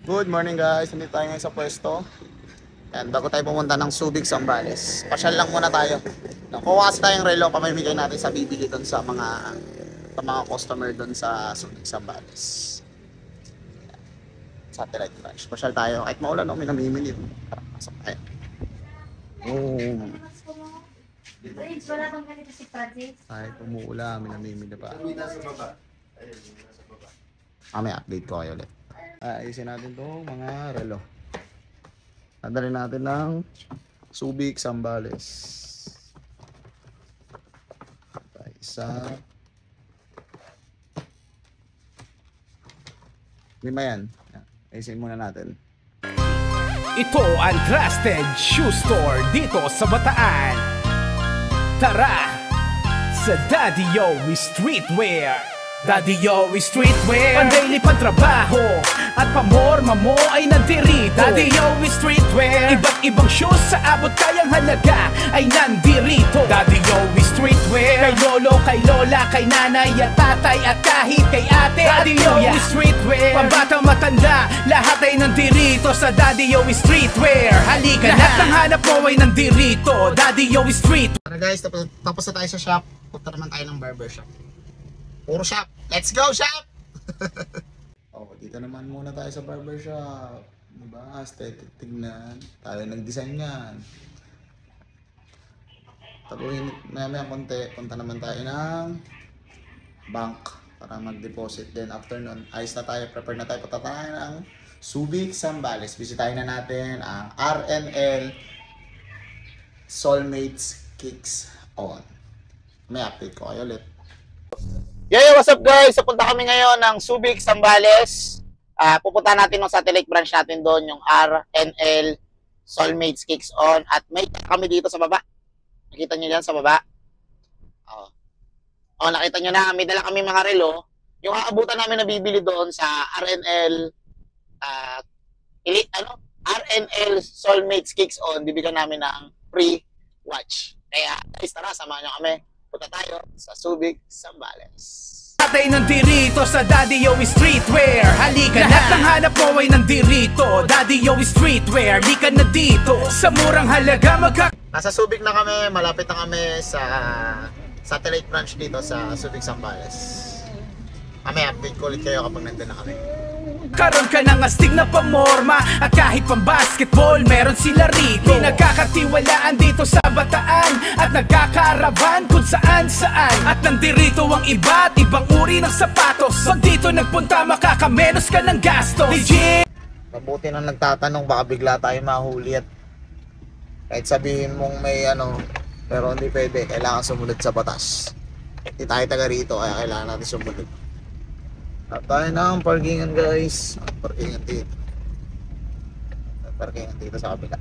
Good morning guys, nandito tayo ngayon sa pwesto. And bago tayo pumunta ng Subic, Zambales, pasyal lang muna tayo. Nakuha kasi tayong relo, pamimigay natin sa bibili doon sa mga customer doon sa Subic, Zambales. Satellite branch. Pasyal tayo, kahit maulan o may namimili. Tara, pasok tayo. Wala bang ganito si Francis? Kahit umuulan, may namimili pa. Nasa baba. Ayun, nasa baba. May update ko kayo ulit. Ayusin natin itong mga relo. Nadali natin ng Subic, Zambales. Isa. 5 yan. Ayusin muna natin. Ito ang Trusted Shoe Store dito sa Bataan. Tara sa Daddy Yowie Streetwear. Daddy Yowie Streetwear, pandaily pantrabaho at pamorma mo ay nandirito. Daddy Yowie Streetwear, iba't ibang shoes sa abot kayang halaga ay nandirito. Daddy Yowie Streetwear, kay lolo, kay lola, kay nanay at tatay at kahit kay ate. Daddy Yowie Streetwear, pambatang matanda, lahat ay nandirito sa Daddy Yowie Streetwear. Halika na, lahat ng hanap mo ay nandirito. Daddy Yowie Street. Tara guys, tapos na tayo sa shop. Punta naman tayo ng barber shop. Puro shop. Let's go shop! Dito naman muna tayo sa barber shop. Diba? Aesthetic tignan. Tayo nag-design yan. Taguhin maya konti. Punta naman tayo ng bank para mag-deposit. Then after nun, ayos na tayo. Prepare na tayo. Punta tayo ng Subic, Zambales. Visitahin na natin ang RNL Soulmates Kicks On. May update ko kayo ulit. Yeah, what's up guys? Punta kami ngayon ng Subic, Zambales. Pupunta natin ng satellite branch natin doon, yung RNL Soulmates Kicks On. At may kami dito sa baba. Nakita nyo dyan sa baba? Nakita nyo na, may dala kami mga relo. Yung aabutan namin na bibili doon sa RNL RNL Soulmates Kicks On, bibigyan namin ng free watch. Kaya, guys, tara, samahan nyo kami. Punta tayo sa Subic, Zambales. Tatay nandirito sa Daddy Yowie Streetwear. Halika na, lahat ng hanap mo ay nandirito. Daddy Yowie Streetwear, halika na dito. Sa murang halaga Nasa Subic na kami, malapit na kami sa satellite branch dito sa Subic, Zambales. May update ko ulit kayo kapag nandun na kami. Karon ka ng astig na pamorma at kahit pang basketball meron sila rito. Di nagkakatiwalaan dito sa Bataan at nagkakaravan kung saan saan. At nandirito ang iba't ibang uri ng sapatos. Pag dito nagpunta makakamenos ka ng gasto. Legit! Mabuti nang nagtatanong, baka bigla tayo mahuli at kahit sabihin mong may pero hindi pwede, kailangan sumunod sa batas. Hindi tayo taga rito kaya kailangan natin sumunod. At tayo na ang parkingan guys. Parkingan dito. Parkingan dito sa kabila.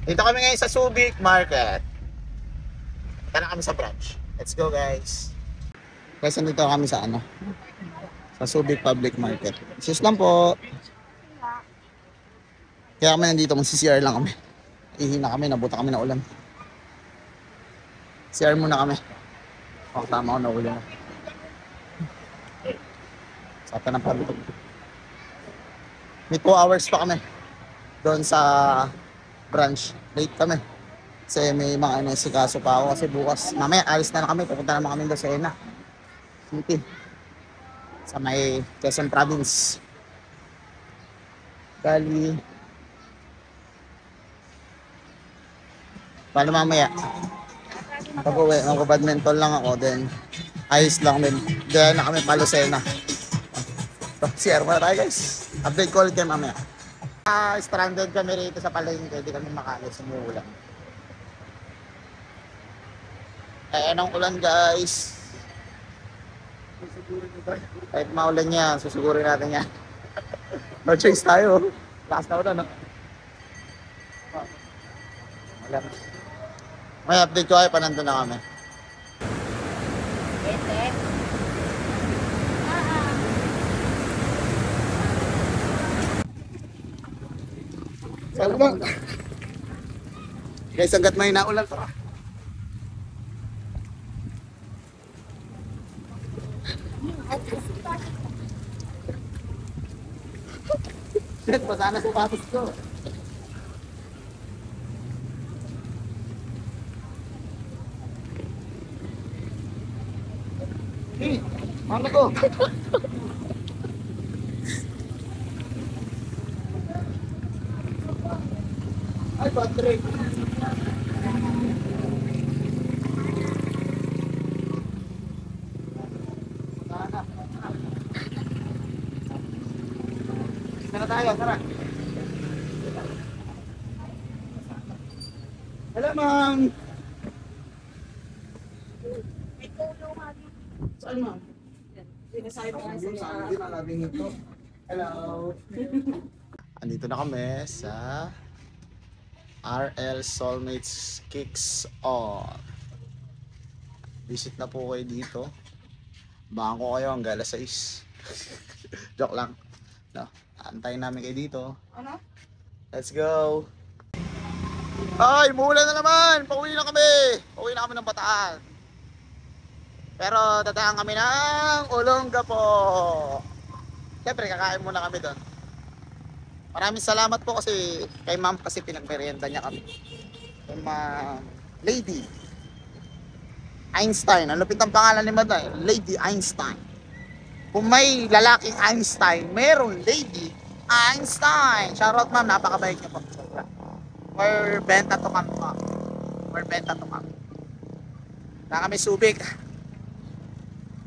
Dito kami ngayon sa Subic Market. Tara kami sa branch. Let's go guys. Guys, nandito kami sa sa Subic Public Market. Sis lang po. Kaya kami nandito, mag-CR lang kami. Ihina kami, nabuta kami na ulan. CR muna kami. Tama ko na ulan. Saka ng pagod. May 2 hours pa kami doon sa branch. Late kami. Kasi may mga inesikaso pa ako kasi bukas. Mamaya alis na kami. Pupunta naman kami doon sa Ena City. Sa may Quezon Province. Bali. Paano mamaya? Pag-uwi, mag-badminton lang ako. Then ayos lang din. Diyan na kami pa Lucena. CR muna tayo guys. Update ko ulit kayo mamaya. Stranded kami rito sa palengke. Hindi kami makalis. Umuulan. Anong ulan guys? Kahit maulan yan, susugurin natin yan. No choice tayo. Lakas na ulan, no? Ulan. May update ko kayo pa nandun na kami. Saan ba? Guys, hanggat may naulan pa. Shit, basa na sapatos ko. Hey, ano to? Ay, Patrick. Sana. Tara tayo, tara. Hello, ma'am. Saan, ma'am? Hello. Andito na kami sa RL Soulmates Kicks On. Visit na po kayo dito. Baka ko kayo hanggang alas 6. Joke lang. No, antayin namin kayo dito. Ano? Let's go. Ay, umuulan na naman. Pauwi na kami. Pauwi na kami ng Bataan. Pero dadaan kami ng Olongapo. Siyempre, kakain muna kami doon. Maraming salamat po kasi kay ma'am kasi pinagmerienda niya kami. Kay ma'am Lady Einstein. Ang lupit ang pangalan ni Madam, Lady Einstein. Kung may lalaking Einstein, meron Lady Einstein. Shoutout ma'am, napakabait niyo po. Or benta to ma'am. Or benta to ma'am. Na kami Subic.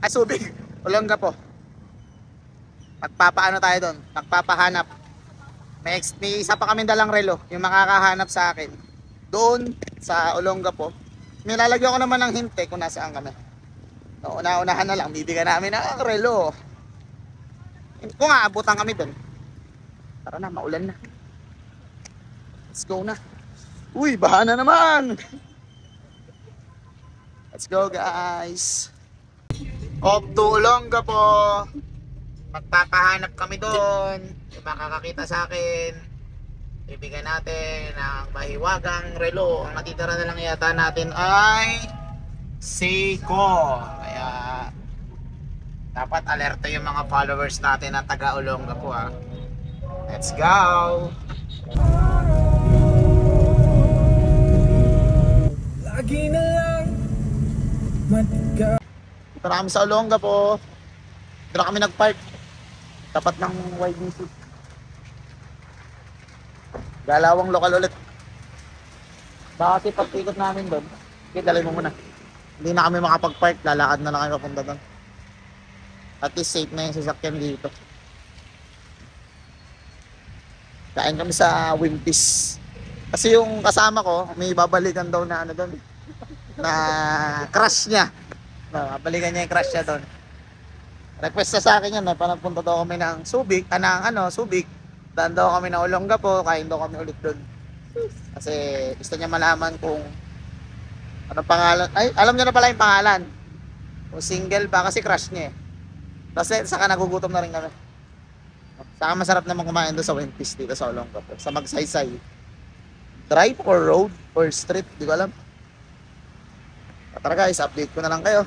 Ay, Subic. Olongapo. Magpapaano tayo doon? Magpapahanap. May isa pa kami dalang relo. Yung makakahanap sa akin. Doon sa Olongapo. May lalagyan ko naman ng hint kung nasaan kami. So, una-unahan na lang. Bibigyan namin ng relo. Kung aabutan kami doon. Tara na, maulan na. Let's go na. Uy, baha na naman. Let's go, guys. Off to Olongapo. Magpapahanap kami doon. Yung makakakita sa akin, bibigyan natin ng mahiwagang relo. Ang natitira na lang yata natin ay Seiko. Kaya dapat alerto yung mga followers natin na taga Olongapo ha. Let's go. Lagi na lang matiga. Dito na kami sa Olongapo. Dito na kami nagpark. Tapat ng YBC. Galawang lokal ulit. Baka kasi pag-ikot namin doon, okay, dalay mo muna. Hindi na kami makapag-park, lalakad na lang kami papunta doon. At least safe na yung sasakyan dito. Kain kami sa Wimpis. Kasi yung kasama ko, may babalikan daw na ano doon. Na crush niya. Babalikan niya yung crush niya doon. Request na sa akin yan, parang punta daw kami ng Subic, Subic. Daan daw kami ng Olongapo, kain daw kami ulit doon. Kasi gusto niya malaman kung anong pangalan. Ay, alam niya na pala yung pangalan. Kung single ba, kasi crush niya eh. Kasi saka nagugutom na rin kami. Saka masarap naman kumain doon sa Wimpis dito sa Olongapo. Sa Magsaysay. Drive or road or street, di ko alam. Tara guys, update ko na lang kayo.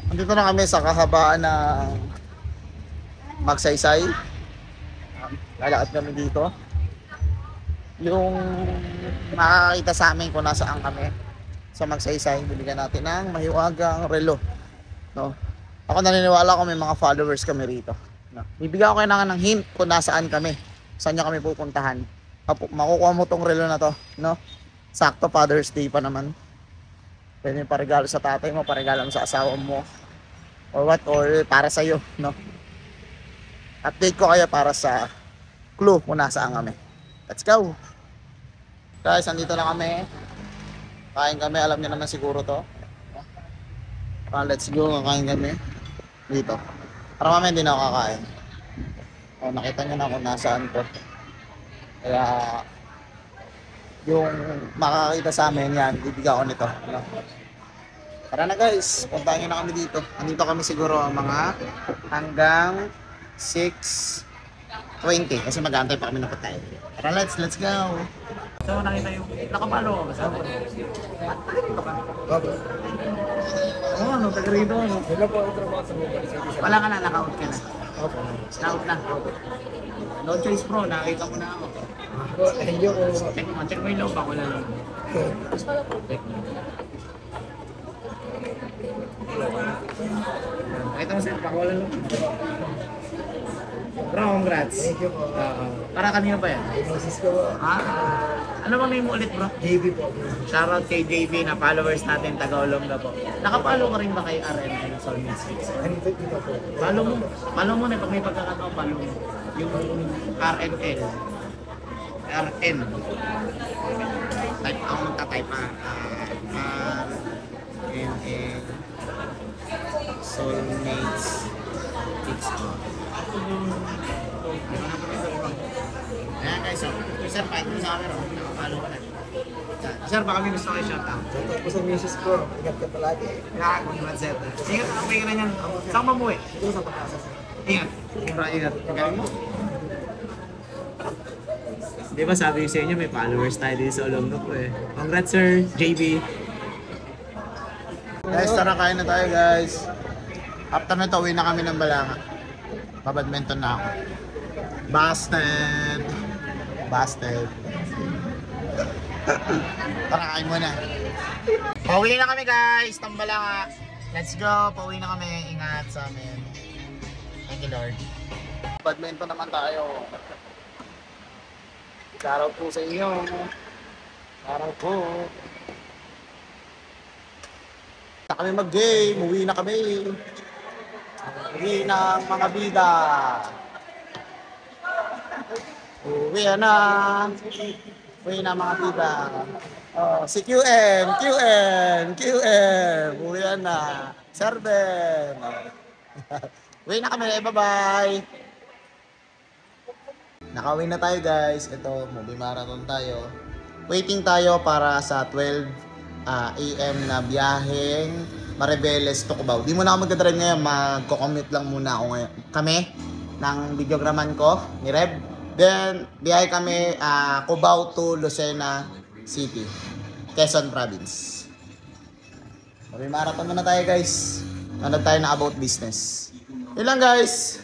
Andito na kami sa kahabaan ng Magsaysay. Lalakad kami dito. Yung makakakita sa amin kung nasaan kami sa Magsaysay, bibigyan natin ng mahiwagang relo. No? Ako naniniwala ko may mga followers kami rito. No? Bibigyan ko kayo ng hint kung nasaan kami. Saan nyo kami pupuntahan. Makukuha mo tong relo na to. No? Sakto Father's Day pa naman. Pwede yung paregalo sa tatay mo, paregalo mo sa asawa mo. Or what, or para sa'yo, no? Update ko kayo para sa clue kung nasaan kami. Let's go! Guys, andito na kami. Kain kami, alam niyo naman siguro to. Let's go, kakain kami. Dito. Para mamaya hindi na ako kakain. O, nakita niyo na kung nasaan to. Kaya yung makakita sa amin yan, bibigyan ko nito, no? Tara na guys, puntahan nyo na kami dito. Andito kami siguro mga hanggang 6:20 kasi mag-aantay pa kami ng pagkain. Tara, let's go. So nakita yung nakapalo ka ba? Oo, taga rito. Wala ka na, naka-out ka na. Opo. Scout na. No choice bro, nakita mo na ako. Thank you po. Check mo yung loob ako lang. Nakita mo sir, baka wala loob. Bro, congrats. Thank you po. Para kanina ba yan? Diagnosis ko po. Ano bang name mo ulit bro? JB po. Shoutout kay JV na followers natin, taga-Olonga po. Nakapalo ka rin ba kay RN Soulmates Fix? Andito dito po. Follow mo na pag may pagkakataon, follow mo. Yung RNL. RN. Type ako magta-type pa. RNL Soulmates Fix. Ayan guys, so, sir, kahit mo sa camera, nakapalo ka na. Sir, baka may gusto kayo shoutout. Shoutout po sa misis ko. Ingat ka palagi. Congrats, sir. Ingat, okay ka na yan. Saan ka mamuwi? Ito sa pag-asa. Ingat. Ingat. Galing mo. Di ba sabi ko sa inyo, may followers tayo dito sa Olonga po eh. Congrats, sir. JB. Guys, tara kain na tayo guys. After nito, uwi na kami ng Balanga. Babadminton na ako. Busted. Tara, kain muna. Pauwi na kami guys, Tambalanga. Let's go, pauwi na kami. Ingat sa amin. Thank you Lord. Badminton naman tayo. Shoutout po sa inyo. Shoutout po. Na kami mag-game, uwi na kami. Uwi na ang mga bida. Uwi na. Uwi na mga bida. Oh, si QM. Uwi na. Serben. Uwi na kami. Bye-bye. Nakauwi na tayo guys. Ito, movie marathon tayo. Waiting tayo para sa 12 AM na biyaheng Maribeles to Cubao. Di muna ako magdadrive ngayon. Magko-commute lang muna ako ngayon. Kami ng videograman ko ni Reb. Then, biyahe kami Cubao to Lucena City, Quezon Province. Movie marathon muna tayo guys. Nanood tayo na about business. Yun lang guys.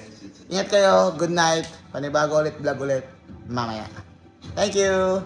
Ingat kayo. Good night. Panibago ulit, vlog ulit mamaya. Thank you!